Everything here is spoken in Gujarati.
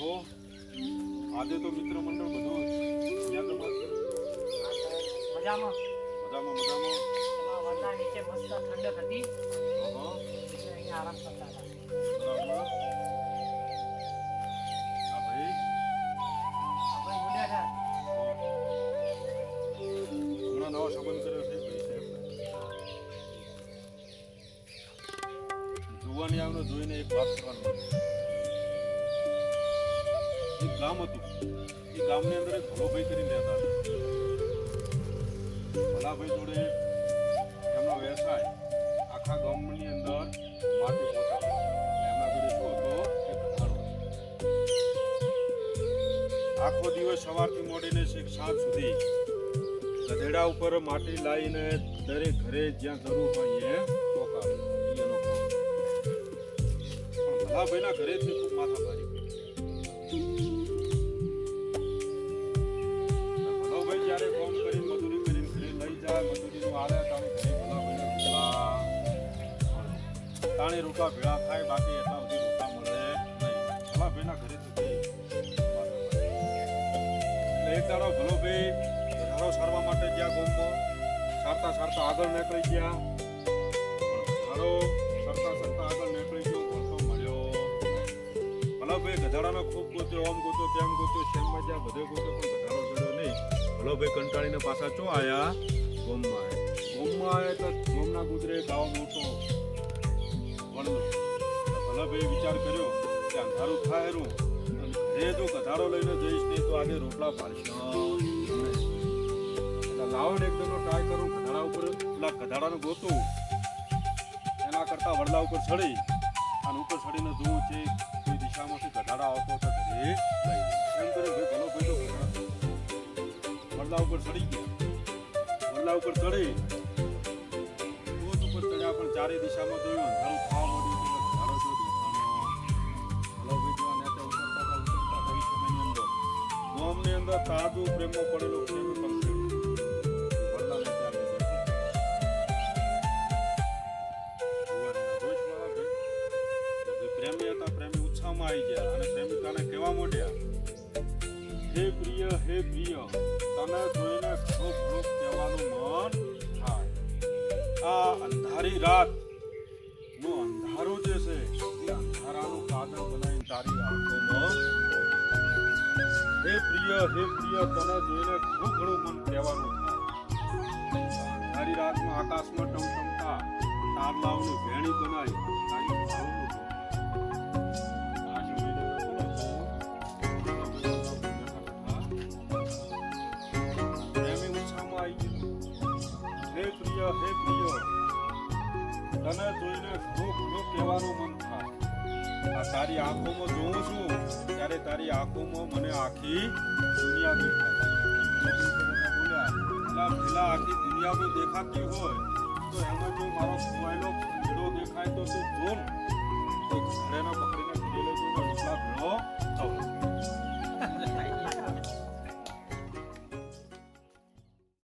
તો આજે તો મિત્ર મંડળ બધું મજામાં મજામાં મજામાં. વરસાદ નીચે મસ્ત ઠંડક હતી. હા અહીંયા આરામ કરતા હતા. બરાબર. હા ભાઈ આપણે મુંડા હતા. હમણાં નવો સંબંધ કર્યો છે ભાઈ સાહેબ. જોવાની આવનો જોઈને એક વાત કરવાનું એક ગામ હતું. એ ગામની અંદર એક ભલોભાઈ કરીને રહેતા હતા. ભલાભાઈ જોડે એમનો વ્યવસાય આખા ગામની અંદર માટી પોતા. એમના જોડે શું હતો એક ઘટાડો. આખો દિવસ સવારથી મોડીને છેક સાંજ સુધી ગધેડા ઉપર માટી લાવીને દરેક ઘરે જ્યાં જરૂર હોય એ પોકાવે. એનો કામ. પણ ભલાભાઈના ઘરેથી ખૂબ માથા ભારી ગઈ. ભલાભાઈ જ્યારે કામ કરીને મજૂરી કરીને ઘરે લઈ જાય મજૂરીનું આવે તાણે ઘરે ભલાભાઈને તાણે રોટલા ભેળા થાય બાકી એટલા સુધી રોટલા મળે નહીં. ભલાભાઈના ઘરેથી ગઈ માથા ભારી. એટલે એક દાડો ભલોભાઈ ઘરો સારવા માટે ગયા ગામમાં સારતા સારતા આગળ નીકળી ગયા. પણ ઘરો સરતા સરતા આગળ નીકળી ગયો ઘોડો મળ્યો. ભલાભાઈ ગધાડાનો ખૂબ ગોત્યો આમ ગોત્યો તેમ ગોત્યો શેમમાં જ્યાં બધે ગોત્યો પણ ગધાડો ચડ્યો નહીં. ભલાભાઈ કંટાળીને પાછા ચો આયા ગામમાં આવ્યા તો ગામના ગુજરે ગાવ મોટો વણલો. ભલાભાઈએ વિચાર કર્યો કે અંધારું થાય રૂ ઘરે જો ગધાડો લઈને જઈશ ને તો આજે રોટલા પાડશે. લાવો ને એકદમ ટ્રાય કરું ગધાડા ઉપર પેલા ગધાડાનું ગોતું એના કરતા વડલા ઉપર ચડી અને ઉપર ચડીને જોવું છે કોઈ દિશામાંથી ગધાડા આવતો તો ઘરે લઈ એમ કરી ભાઈ ભલો ભાઈ તો વડલા ઉપર ચડી ગયા. વડલા ઉપર ચડી ટોચ ઉપર ચડ્યા પણ ચારે દિશામાં જોયું અંધારું થવા માંડ્યું તો ગધાડો જો દેખાણો. ભલો ભાઈ જેવા નેતા ઉતરતા એ સમયની અંદર ગામની અંદર તાજું પ્રેમમાં પડેલો પ્રેમ પક્ષી પ્રેમી ઉત્સાહમાં આવી ગયા અને પ્રેમિકાને કહેવા માંડ્યા હે પ્રિય તને જોઈને ઘણું ઘણું કહેવાનું મન થાય. આ અંધારી રાત નું અંધારું જે છે એ અંધારાનું કાગળ બનાવીને તારી આંખોમાં હે પ્રિય તને જોઈને ઘણું ઘણું મન કહેવાનું થાય. અંધારી રાતમાં આકાશમાં ટમટમતા તારલાઓની ભેણી બનાવી તારી ભાવનું હે પ્રિય તને જોઈને ઘણું ઘણું કહેવાનું મન થાય. આ તારી આંખોમાં જોઉં છું ત્યારે તારી આંખોમાં મને આખી દુનિયા દેખાય. બોલ્યા પેલા આખી દુનિયા જો દેખાતી હોય તો એમાં જો મારો ખોવાયેલો ખંડો દેખાય તો તું જોન